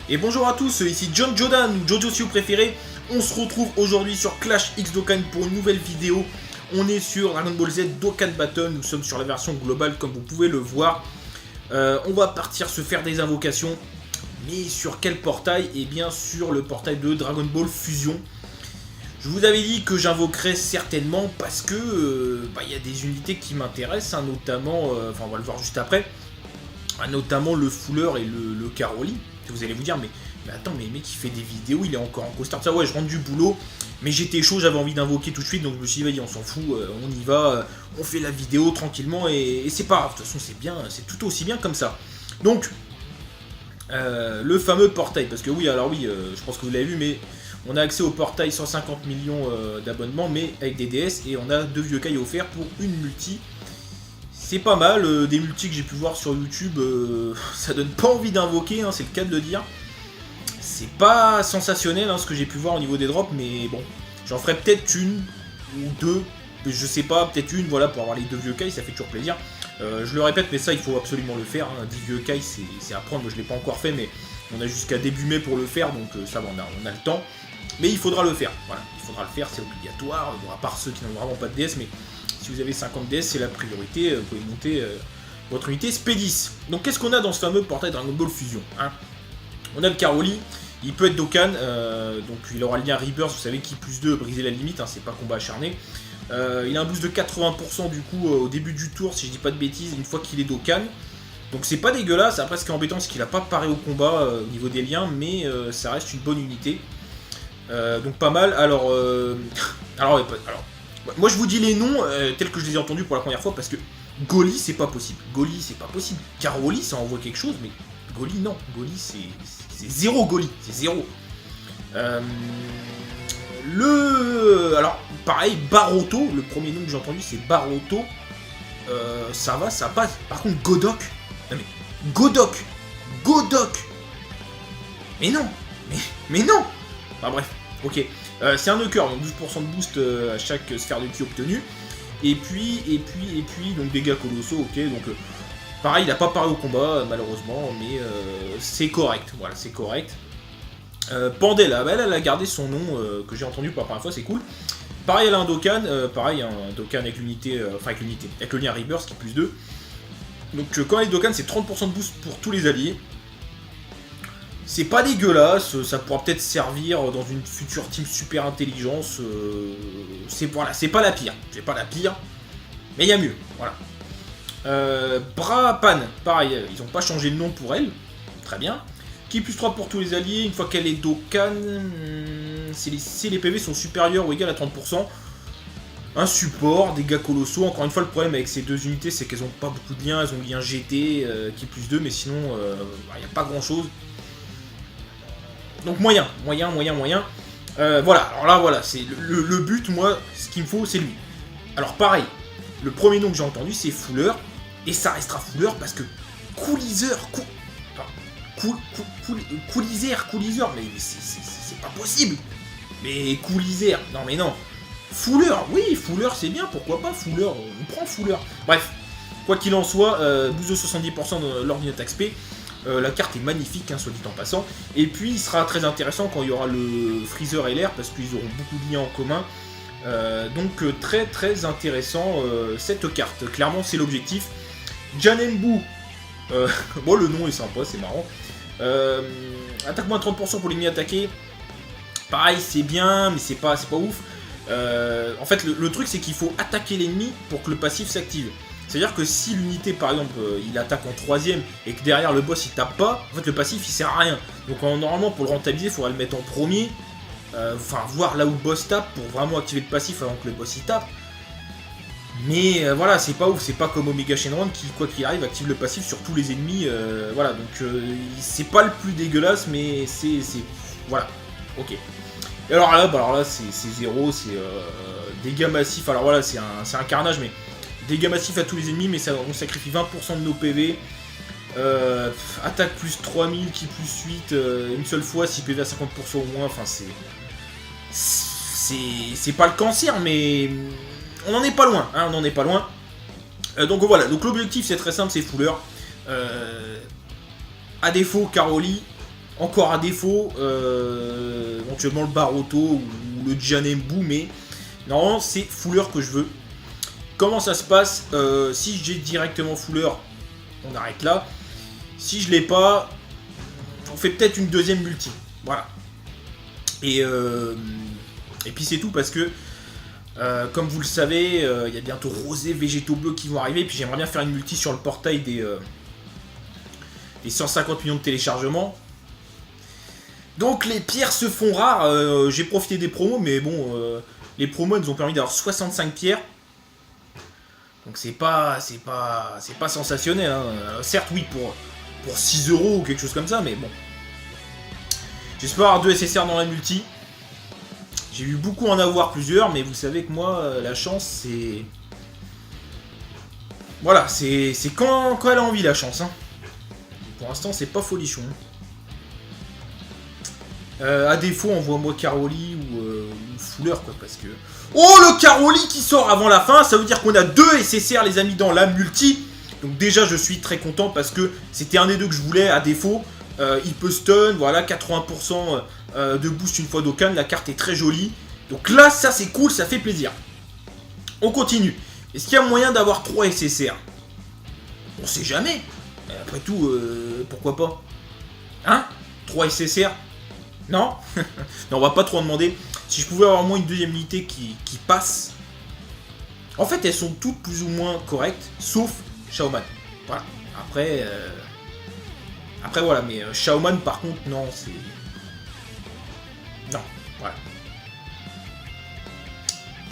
Et bonjour à tous, ici John Jodan ou Jojo si vous préférez. On se retrouve aujourd'hui sur Clash X Dokkan pour une nouvelle vidéo. On est sur Dragon Ball Z Dokkan Battle, nous sommes sur la version globale comme vous pouvez le voir. On va partir se faire des invocations. Mais sur quel portail? Et bien sur le portail de Dragon Ball Fusion. Je vous avais dit que j'invoquerais certainement parce que y a des unités qui m'intéressent, hein, notamment, on va le voir juste après, notamment le Fuller et le Caroli. Vous allez vous dire, mais attends, mais le mec il fait des vidéos, il est encore en costard. Ça, ouais, je rentre du boulot, mais j'étais chaud, j'avais envie d'invoquer tout de suite, donc je me suis dit, vas-y, on s'en fout, on y va, on fait la vidéo tranquillement, et c'est pas grave, de toute façon, c'est bien, c'est tout aussi bien comme ça. Donc, le fameux portail, parce que oui, alors oui, je pense que vous l'avez vu, mais on a accès au portail 150 millions d'abonnements, mais avec des DS, et on a 2 vieux cailles offerts pour une multi. C'est pas mal, des multis que j'ai pu voir sur YouTube, ça donne pas envie d'invoquer, hein, c'est le cas de le dire. C'est pas sensationnel ce que j'ai pu voir au niveau des drops, mais bon, j'en ferai peut-être une ou deux, je sais pas, peut-être une, voilà, pour avoir les 2 vieux cailles, ça fait toujours plaisir. Je le répète, mais ça il faut absolument le faire, hein. 10 vieux cailles c'est à prendre, moi je l'ai pas encore fait, mais on a jusqu'à début mai pour le faire, donc ça va, on a le temps. Mais il faudra le faire, voilà, il faudra le faire, c'est obligatoire, bon, à part ceux qui n'ont vraiment pas de DS, mais si vous avez 50 DS, c'est la priorité, vous pouvez monter votre unité Spédis. Donc qu'est-ce qu'on a dans ce fameux portail Dragon Ball Fusion, hein? On a le Caroli, il peut être Dokkan, donc il aura le lien Rebirth, vous savez, qui plus 2, briser la limite, hein, c'est pas combat acharné. Il a un boost de 80% du coup au début du tour, si je dis pas de bêtises, une fois qu'il est Dokkan. Donc c'est pas dégueulasse, après ce qui est embêtant, c'est qu'il a pas paré au combat au niveau des liens, mais ça reste une bonne unité. Donc pas mal, alors, moi je vous dis les noms tels que je les ai entendus pour la première fois parce que Goli c'est pas possible. Goli c'est pas possible. Caroli ça envoie quelque chose mais Goli non. Goli c'est zéro Goli. C'est zéro. Alors pareil Baroto, le premier nom que j'ai entendu c'est Baroto. Ça va, ça passe. Par contre Godok. Non mais Godok. Mais non. Mais non. Enfin bref, ok. C'est un knocker, donc 12% de boost à chaque sphère de ki obtenue. Et puis, donc dégâts colossaux, ok. Donc, pareil, il n'a pas paré au combat, malheureusement, mais c'est correct. Voilà, c'est correct. Pandela, elle a gardé son nom que j'ai entendu pour la première fois, c'est cool. Pareil, elle a un Dokkan, un Dokkan avec l'unité, avec le lien Rebirth qui est plus 2. Donc, quand elle est Dokkan, c'est 30% de boost pour tous les alliés. C'est pas dégueulasse, ça pourra peut-être servir dans une future team super intelligence. C'est pas la pire. C'est pas la pire, mais il y a mieux. Voilà. Brapan, pareil, ils ont pas changé le nom pour elle. Très bien. Qui plus 3 pour tous les alliés. Une fois qu'elle est Dokkan, si les PV sont supérieurs ou égaux à 30%. Un support, dégâts colossaux. Encore une fois, le problème avec ces deux unités, c'est qu'elles ont pas beaucoup de liens. Elles ont le lien GT qui est plus 2, mais sinon, il n'y a pas grand chose. Donc moyen. Voilà, alors là, voilà, c'est le but, moi, ce qu'il me faut, c'est lui. Alors pareil, le premier nom que j'ai entendu, c'est Fuller, et ça restera Fuller parce que Coolizer, mais c'est pas possible. Mais Coolizer, non mais non. Fuller, oui, Fuller c'est bien, pourquoi pas Fuller, on prend Fuller. Bref, quoi qu'il en soit, boost de 70% lors d'une attaque spé. La carte est magnifique, hein, soit dit en passant. Et puis, il sera très intéressant quand il y aura le Freezer et l'air, parce qu'ils auront beaucoup de liens en commun. Donc, très très intéressant cette carte. Clairement, c'est l'objectif. Janembu, bon, le nom est sympa, c'est marrant. Attaque moins 30% pour l'ennemi attaqué. Pareil, c'est bien, mais c'est pas ouf. En fait, le truc, c'est qu'il faut attaquer l'ennemi pour que le passif s'active. C'est-à-dire que si l'unité, par exemple, il attaque en 3ème et que derrière le boss il tape pas, en fait le passif il sert à rien. Donc normalement pour le rentabiliser, il faudrait le mettre en premier, voir là où le boss tape pour vraiment activer le passif avant que le boss il tape. Mais voilà, c'est pas ouf, c'est pas comme Omega Shenron qui, quoi qu'il arrive, active le passif sur tous les ennemis. Voilà, donc c'est pas le plus dégueulasse, mais c'est voilà, ok. Et alors là c'est 0, c'est dégâts massifs, alors voilà, c'est un carnage, mais dégâts massifs à tous les ennemis, mais ça, on sacrifie 20% de nos PV. Attaque plus 3000, qui plus 8, une seule fois, si PV à 50% au moins, enfin c'est pas le cancer, mais on n'en est pas loin, hein, on n'en est pas loin. Donc voilà, donc l'objectif c'est très simple, c'est Fuller. À défaut, Caroli, Encore à défaut, éventuellement le Baroto ou le Janembu, mais normalement c'est Fuller que je veux. Comment ça se passe? Si j'ai directement Fuller, on arrête là. Si je l'ai pas, on fait peut-être une deuxième multi. Voilà. Et puis c'est tout parce que, comme vous le savez, il y a bientôt Rosé, Végétaux Bleus qui vont arriver. Et puis j'aimerais bien faire une multi sur le portail des 150 millions de téléchargements. Donc les pierres se font rares. J'ai profité des promos, mais bon, les promos nous ont permis d'avoir 65 pierres. Donc c'est pas sensationnel. Hein. Certes, oui, pour 6 € ou quelque chose comme ça, mais bon. J'espère avoir 2 SSR dans la multi. J'ai eu beaucoup en avoir plusieurs, mais vous savez que moi, la chance, c'est... Voilà, c'est quand elle a envie, la chance. Hein. Pour l'instant, c'est pas folichon. À défaut, envoie-moi Caroli ou Fuller, quoi, parce que... Oh, le Caroli qui sort avant la fin, ça veut dire qu'on a 2 SSR, les amis, dans la multi. Donc déjà, je suis très content parce que c'était un des deux que je voulais, à défaut. Il peut stun, voilà, 80% de boost une fois d'Okan, la carte est très jolie. Donc là, ça c'est cool, ça fait plaisir. On continue. Est-ce qu'il y a moyen d'avoir 3 SSR? On sait jamais. Après tout, pourquoi pas? Hein? 3 SSR? Non? Non, on va pas trop en demander. Si je pouvais avoir au moins une deuxième unité qui passe. En fait, elles sont toutes plus ou moins correctes, sauf Shaoman. Voilà. Après, voilà, mais Shaoman, par contre, non, c'est... Non, voilà.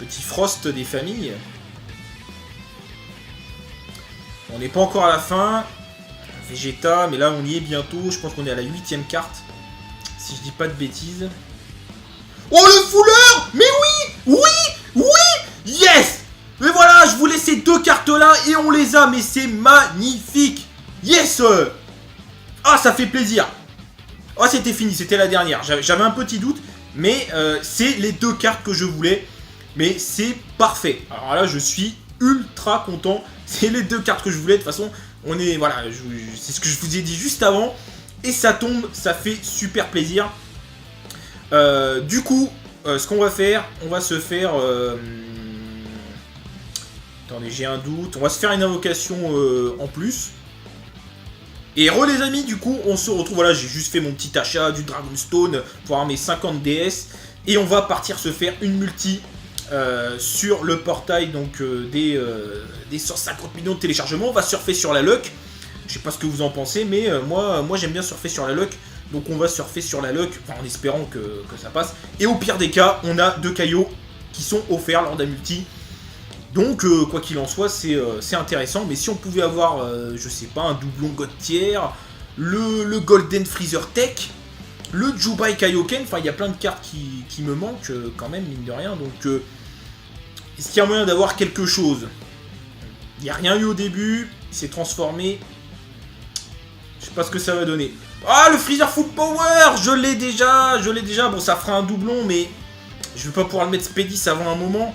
Petit Frost des familles. On n'est pas encore à la fin. Vegeta, mais là, on y est bientôt. Je pense qu'on est à la 8ème carte. Si je dis pas de bêtises. Oh, le Fuller! Mais oui! Oui! Oui! Yes! Mais voilà, je voulais ces 2 cartes-là et on les a, mais c'est magnifique! Yes! Ah, ça fait plaisir! Oh, c'était fini, c'était la dernière. J'avais un petit doute, mais c'est les 2 cartes que je voulais. Mais c'est parfait. Alors là, je suis ultra content. C'est les 2 cartes que je voulais. De toute façon, on est... Voilà, c'est ce que je vous ai dit juste avant. Et ça tombe, ça fait super plaisir. Du coup, ce qu'on va faire, on va se faire... Attendez, j'ai un doute. On va se faire une invocation en plus. Et les amis, du coup, on se retrouve. Voilà, j'ai juste fait mon petit achat du Dragonstone pour avoir mes 50 DS. Et on va partir se faire une multi sur le portail donc des 150 millions de téléchargements. On va surfer sur la luck. Je sais pas ce que vous en pensez, mais moi j'aime bien surfer sur la luck. Donc on va surfer sur la luck, enfin, en espérant que ça passe. Et au pire des cas, on a 2 caillots qui sont offerts lors d'un multi. Donc quoi qu'il en soit, c'est intéressant. Mais si on pouvait avoir, je sais pas, un doublon God Tier, le Golden Freezer Tech, le Jubai Kaioken, enfin il y a plein de cartes qui me manquent quand même, mine de rien. Donc est-ce qu'il y a moyen d'avoir quelque chose? Il n'y a rien eu au début, il s'est transformé. Je sais pas ce que ça va donner. Ah, le Freezer Full Power, je l'ai déjà. Bon, ça fera un doublon, mais je vais pas pouvoir le mettre Spédis avant un moment.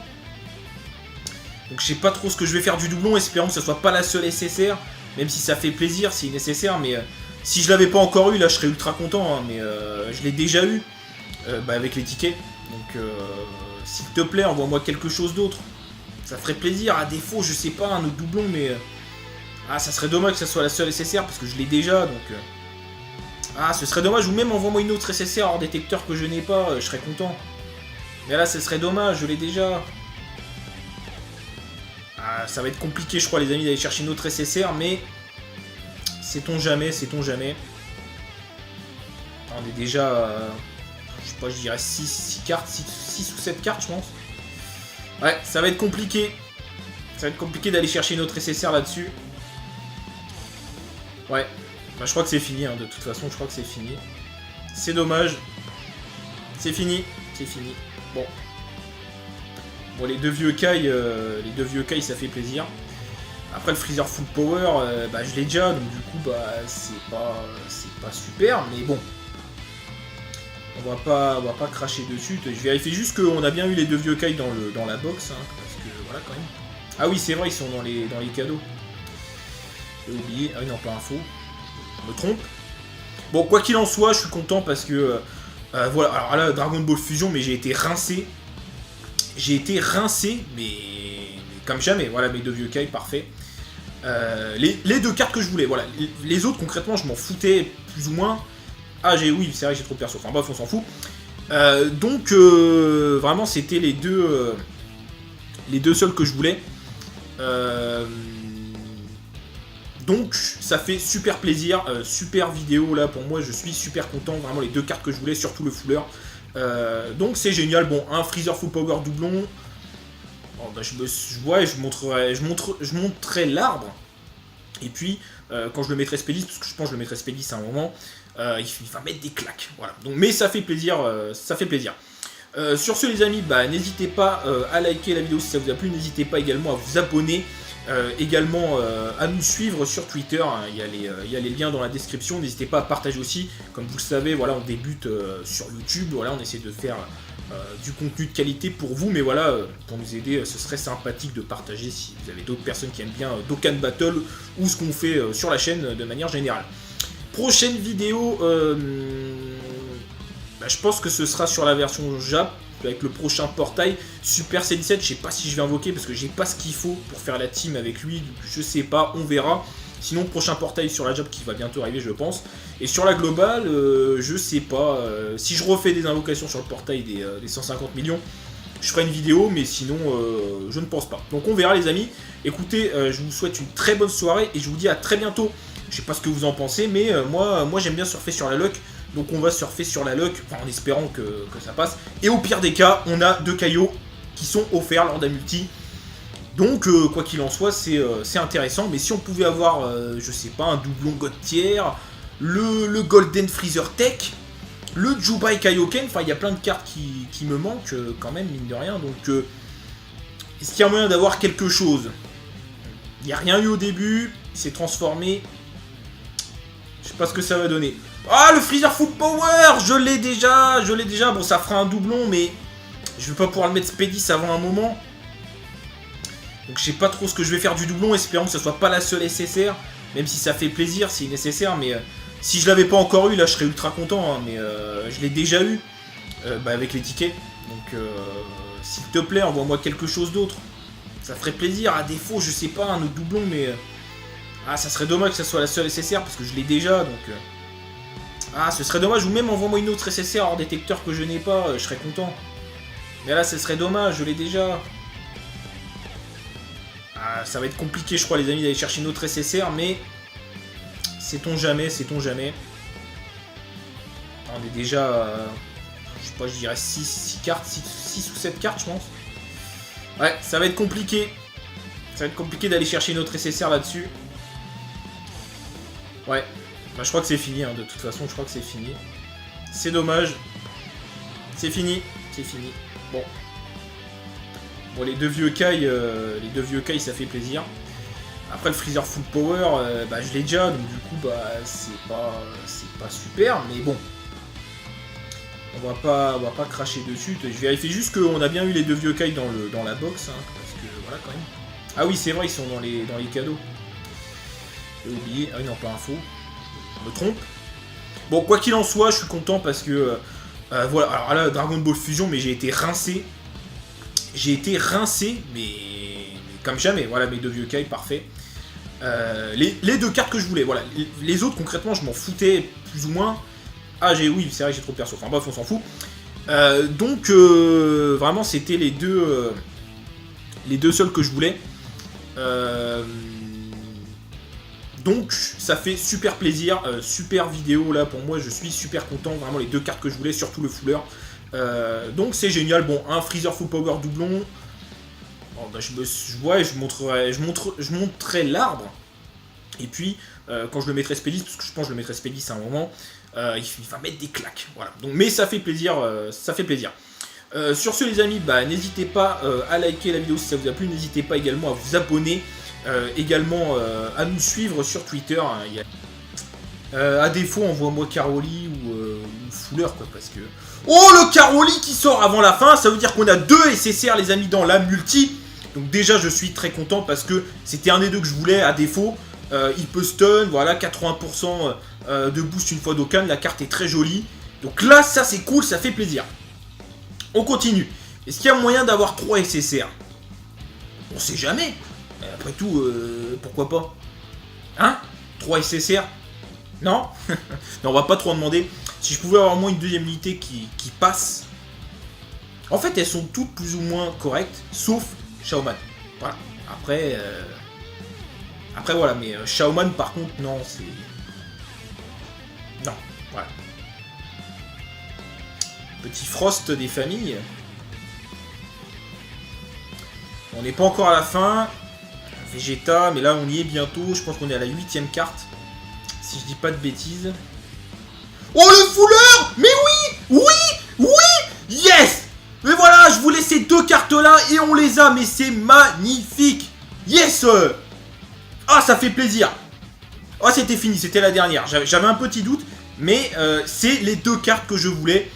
Donc je sais pas trop ce que je vais faire du doublon, espérons que ce soit pas la seule SSR. Même si ça fait plaisir, c'est nécessaire, mais si je l'avais pas encore eu, là je serais ultra content. Hein, mais je l'ai déjà eu avec les tickets. Donc s'il te plaît, envoie-moi quelque chose d'autre. Ça ferait plaisir, à défaut, je sais pas, un autre doublon, mais... Ah, ça serait dommage que ça soit la seule SSR, parce que je l'ai déjà, donc... Ah, ce serait dommage, ou même envoie-moi une autre SSR hors détecteur que je n'ai pas, je serais content. Mais là, ce serait dommage, je l'ai déjà. Ah, ça va être compliqué, je crois, les amis, d'aller chercher une autre SSR, mais... Sait-on jamais, sait-on jamais. On est déjà... je sais pas, je dirais 6 cartes, 6 ou 7 cartes, je pense. Ouais, ça va être compliqué. Ça va être compliqué d'aller chercher une autre SSR là-dessus. Ouais, bah, je crois que c'est fini, hein, de toute façon, je crois que c'est fini. C'est dommage. C'est fini, c'est fini. Bon. Bon, les 2 vieux Kai, ça fait plaisir. Après, le Freezer Full Power, bah, je l'ai déjà, donc du coup, bah, c'est pas super, mais bon. On va pas cracher dessus. Je vérifie juste qu'on a bien eu les 2 vieux Kai dans la box, hein, parce que, voilà, quand même. Ah oui, c'est vrai, ils sont dans les cadeaux. J'ai oublié. Ah oui, non, pas info. Je me trompe. Bon, quoi qu'il en soit, je suis content parce que... voilà, alors là, Dragon Ball Fusion, mais j'ai été rincé. J'ai été rincé, mais comme jamais. Voilà, mes deux vieux Kai, parfait. Les deux cartes que je voulais, voilà. Les autres, concrètement, je m'en foutais plus ou moins. Ah, oui, c'est vrai que j'ai trop de perso. Enfin bref, on s'en fout. Donc, vraiment, c'était les deux seuls que je voulais. Donc, ça fait super plaisir. Super vidéo, là, pour moi, je suis super content. Vraiment, les deux cartes que je voulais, surtout le Fuller. Donc, c'est génial. Bon, un Freezer Full Power doublon. Oh, bah, je montrerai l'arbre. Et puis, quand je le mettrai Spédis, parce que je pense que je le mettrai Spédis à un moment, il va mettre des claques. Voilà. Donc, mais ça fait plaisir. Ça fait plaisir. Sur ce, les amis, bah, n'hésitez pas à liker la vidéo si ça vous a plu. N'hésitez pas également à vous abonner. Également à nous suivre sur Twitter, hein. Il y a les liens dans la description. N'hésitez pas à partager aussi. Comme vous le savez, voilà, on débute sur YouTube. Voilà, on essaie de faire du contenu de qualité pour vous, mais voilà, pour nous aider, ce serait sympathique de partager si vous avez d'autres personnes qui aiment bien Dokkan Battle ou ce qu'on fait sur la chaîne de manière générale. Prochaine vidéo, bah, je pense que ce sera sur la version Jap avec le prochain portail. Super C17, je sais pas si je vais invoquer parce que j'ai pas ce qu'il faut pour faire la team avec lui, je sais pas, on verra. Sinon, prochain portail sur la Jap qui va bientôt arriver, je pense. Et sur la globale, je sais pas. Si je refais des invocations sur le portail des 150 millions, je ferai une vidéo, mais sinon, je ne pense pas. Donc on verra, les amis. Écoutez, je vous souhaite une très bonne soirée et je vous dis à très bientôt. Je sais pas ce que vous en pensez, mais moi j'aime bien surfer sur la luck. Donc on va surfer sur la luck, enfin, en espérant que ça passe. Et au pire des cas, on a 2 caillots qui sont offerts lors d'un multi. Donc quoi qu'il en soit, c'est intéressant. Mais si on pouvait avoir, je sais pas, un doublon God Tier, le Golden Freezer Tech, le Jubai Kaioken, enfin il y a plein de cartes qui me manquent quand même, mine de rien. Donc est-ce qu'il y a moyen d'avoir quelque chose? Il n'y a rien eu au début, il s'est transformé. Je sais pas ce que ça va donner. Ah, le Freezer Full Power, je l'ai déjà. Bon, ça fera un doublon, mais je vais pas pouvoir le mettre Spédis avant un moment. Donc je sais pas trop ce que je vais faire du doublon, espérons que ce soit pas la seule SSR. Même si ça fait plaisir, c'est une SSR, mais si je l'avais pas encore eu, là je serais ultra content. Hein, mais je l'ai déjà eu, bah, avec les tickets. Donc s'il te plaît, envoie-moi quelque chose d'autre. Ça ferait plaisir, à défaut, je sais pas, un autre doublon, mais... ah, ça serait dommage que ça soit la seule SSR, parce que je l'ai déjà, donc... ah, ce serait dommage, ou même envoie-moi une autre SSR hors détecteur que je n'ai pas, je serais content. Mais là, ce serait dommage, je l'ai déjà. Ah, ça va être compliqué, je crois, les amis, d'aller chercher une autre SSR, mais... sait-on jamais, sait-on jamais. On est déjà... je sais pas, je dirais 6 cartes, 6 ou 7 cartes, je pense. Ouais, ça va être compliqué. Ça va être compliqué d'aller chercher une autre SSR là-dessus. Ouais. Bah, je crois que c'est fini, hein. De toute façon, je crois que c'est fini. C'est dommage. C'est fini. C'est fini. Bon. Bon, les deux vieux Kai, ça fait plaisir. Après, le Freezer Full Power, bah, je l'ai déjà, donc du coup, bah, c'est pas super, mais bon. On va pas cracher dessus. Je vérifie juste qu'on a bien eu les deux vieux Kai dans la box, hein, parce que voilà, quand même. Ah oui, c'est vrai, ils sont dans les cadeaux. J'ai oublié. Ah oui, non, pas info. Je me trompe. Bon, quoi qu'il en soit, je suis content parce que... voilà, alors là, Dragon Ball Fusion, mais j'ai été rincé. J'ai été rincé, mais comme jamais. Voilà, mes deux vieux Kai, parfait. Les deux cartes que je voulais, voilà. Les autres, concrètement, je m'en foutais plus ou moins. Ah, oui, c'est vrai que j'ai trop de perso. Enfin bref, on s'en fout. Donc, vraiment, c'était les deux seuls que je voulais. Donc ça fait super plaisir, super vidéo là pour moi, je suis super content, vraiment les deux cartes que je voulais, surtout le Fuller. Donc c'est génial, bon, un Freezer Full Power doublon. Oh, bah, je montrerai l'arbre. Et puis quand je le mettrai Spédis, parce que je pense que je le mettrai Spédis à un moment, il va mettre des claques. Voilà. Donc, mais ça fait plaisir, ça fait plaisir. Sur ce, les amis, bah, n'hésitez pas à liker la vidéo si ça vous a plu, n'hésitez pas également à vous abonner. Également à nous suivre sur Twitter, hein, à défaut envoie-moi Caroli ou Fuller, quoi, parce que... oh, le Caroli qui sort avant la fin, ça veut dire qu'on a 2 SSR, les amis, dans la multi. Donc déjà je suis très content parce que c'était un des deux que je voulais à défaut. il peut stun, voilà, 80% de boost une fois Dokkan, la carte est très jolie. Donc là, ça c'est cool, ça fait plaisir. On continue. Est-ce qu'il y a moyen d'avoir 3 SSR? On sait jamais. Après tout, pourquoi pas? Hein? 3 SSR? Non? Non, on va pas trop en demander. Si je pouvais avoir au moins une deuxième unité qui passe. En fait, elles sont toutes plus ou moins correctes, sauf Shaoman. Voilà. Après, voilà, mais Shaoman, par contre, non, c'est... Non, voilà. Petit Frost des familles. On n'est pas encore à la fin. Vegeta, mais là, on y est bientôt. Je pense qu'on est à la 8ème carte. Si je dis pas de bêtises. Oh, le fouleur! Mais oui! Oui! Oui! Yes! Mais voilà, je voulais ces 2 cartes-là et on les a, mais c'est magnifique! Yes! Ah, ça fait plaisir! Ah, c'était fini, c'était la dernière. J'avais un petit doute, mais c'est les 2 cartes que je voulais.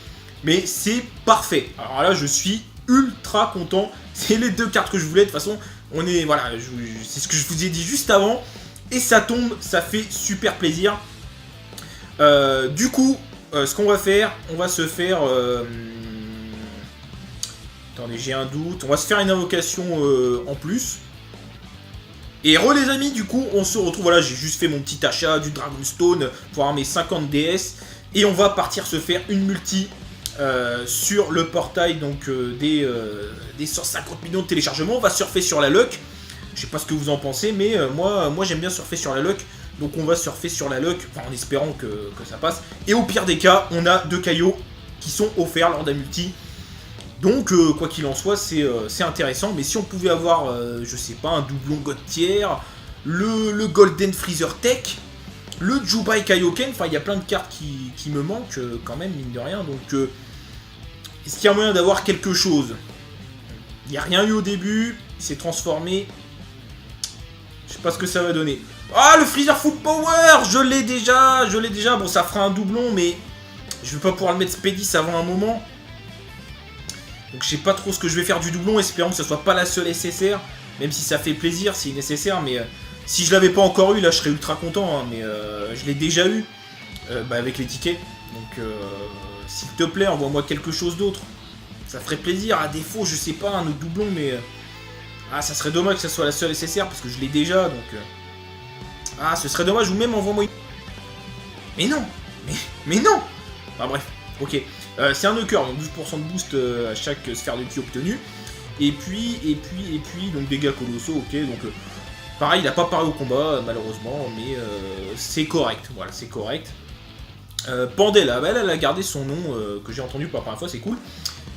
Mais c'est parfait. Alors là, je suis ultra content. C'est les 2 cartes que je voulais. De toute façon, on est... Voilà, c'est ce que je vous ai dit juste avant. Et ça tombe, ça fait super plaisir. Du coup, ce qu'on va faire, on va se faire... Attendez, j'ai un doute. On va se faire une invocation en plus. Et les amis, du coup, on se retrouve. Voilà, j'ai juste fait mon petit achat du Dragonstone pour avoir mes 50 DS. Et on va partir se faire une multi sur le portail donc des 150 millions de téléchargements. On va surfer sur la luck. Je sais pas ce que vous en pensez, mais moi j'aime bien surfer sur la luck. Donc on va surfer sur la luck, enfin, en espérant que ça passe. Et au pire des cas, on a 2 caillots qui sont offerts lors d'un multi. Donc, quoi qu'il en soit, c'est intéressant. Mais si on pouvait avoir, je sais pas, un doublon God Tier, le Golden Freezer Tech, le Jubai Kaioken, enfin, il y a plein de cartes qui me manquent quand même, mine de rien. Donc, est-ce qu'il y a moyen d'avoir quelque chose? Il n'y a rien eu au début, il s'est transformé. Je sais pas ce que ça va donner. Ah, le Freezer Full Power, je l'ai déjà. Bon, ça fera un doublon, mais je vais pas pouvoir le mettre Spédis avant un moment. Donc je sais pas trop ce que je vais faire du doublon, espérons que ce soit pas la seule SSR, même si ça fait plaisir, c'est une SSR, mais si je l'avais pas encore eu, là je serais ultra content, hein, mais je l'ai déjà eu, avec les tickets, donc s'il te plaît, envoie-moi quelque chose d'autre, ça ferait plaisir, à défaut, je sais pas, un autre doublon, mais ça serait dommage que ça soit la seule SSR, parce que je l'ai déjà, donc ce serait dommage, ou même envoie-moi une... Mais non, mais non. Enfin bref, ok. C'est un Nuker, donc 12% de boost à chaque sphère de ki obtenue. Et puis, donc dégâts colossaux, ok. Donc, pareil, il n'a pas paré au combat, malheureusement, mais c'est correct. Voilà, c'est correct. Pandela, elle a gardé son nom que j'ai entendu pour la première fois, c'est cool.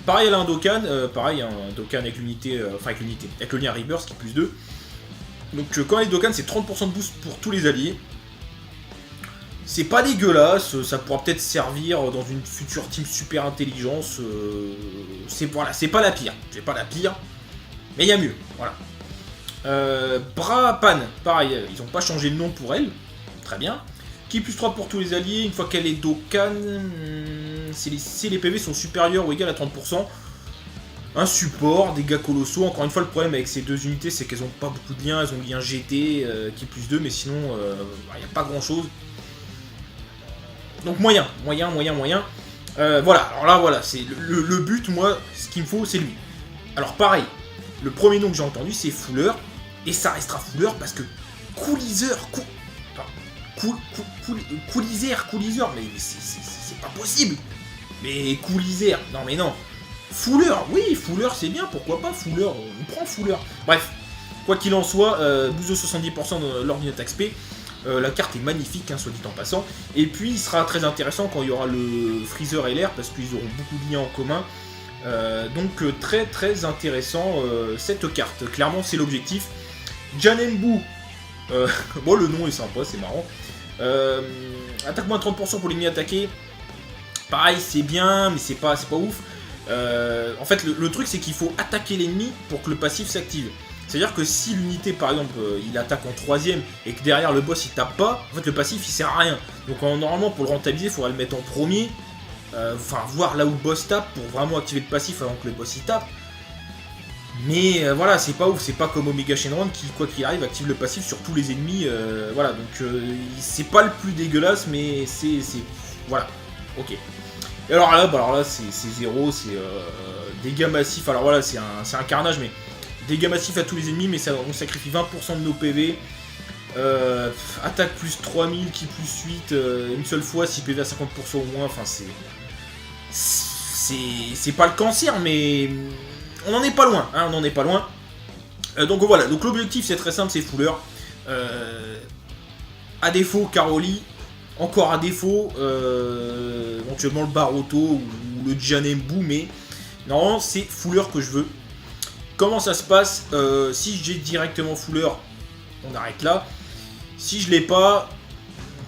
Pareil, elle a un Dokkan, pareil, un Dokkan avec l'unité, avec le lien Rebirth qui est plus 2. Donc, quand elle est Dokkan, c'est 30% de boost pour tous les alliés. C'est pas dégueulasse, ça pourra peut-être servir dans une future team super intelligence. C'est pas la pire. C'est pas la pire. Mais il y a mieux. Voilà. Brapan, pareil, ils ont pas changé de nom pour elle. Très bien. Qui plus 3 pour tous les alliés. Une fois qu'elle est Dokkan, si les PV sont supérieurs ou égaux à 30%. Un support, dégâts colossaux. Encore une fois, le problème avec ces 2 unités, c'est qu'elles ont pas beaucoup de liens. Elles ont lien GT qui est plus 2, mais sinon, il n'y a pas grand chose. Donc moyen. Voilà, alors là, voilà, c'est le but, moi, ce qu'il me faut, c'est lui. Alors pareil, le premier nom que j'ai entendu, c'est Fuller, et ça restera Fuller parce que Coolizer, mais c'est pas possible. Mais Coolizer, non mais non. Fuller, oui, Fuller c'est bien, pourquoi pas Fuller, on prend Fuller. Bref, quoi qu'il en soit, boost de 70% lors d'une attaque SP. La carte est magnifique, hein, soit dit en passant. Et puis, il sera très intéressant quand il y aura le Freezer LR, parce qu'ils auront beaucoup de liens en commun. Donc, très très intéressant cette carte. Clairement, c'est l'objectif. Janembu, bon, le nom est sympa, c'est marrant. Attaque moins 30% pour l'ennemi attaqué. Pareil, c'est bien, mais c'est pas ouf. En fait, le truc, c'est qu'il faut attaquer l'ennemi pour que le passif s'active. C'est-à-dire que si l'unité, par exemple, il attaque en 3ème et que derrière le boss il tape pas, en fait le passif il sert à rien. Donc normalement pour le rentabiliser, il faudrait le mettre en premier, voir là où le boss tape pour vraiment activer le passif avant que le boss il tape. Mais voilà, c'est pas ouf, c'est pas comme Omega Shenron qui, quoi qu'il arrive, active le passif sur tous les ennemis. Voilà, donc c'est pas le plus dégueulasse, mais c'est. Voilà, ok. Et alors là c'est zéro, c'est dégâts massifs. Alors voilà, c'est un carnage, mais dégâts massifs à tous les ennemis, mais ça, on sacrifie 20% de nos PV. Attaque plus 3000, qui plus 8, une seule fois, si PV à 50% au moins, enfin c'est pas le cancer, mais on en est pas loin, hein, on en est pas loin. Donc voilà, donc l'objectif c'est très simple, c'est Fuller. À défaut, Caroli, encore à défaut, éventuellement le Baroto ou le Janembu, mais normalement c'est Fuller que je veux. Comment ça se passe? Si j'ai directement Fuller, on arrête là. Si je l'ai pas,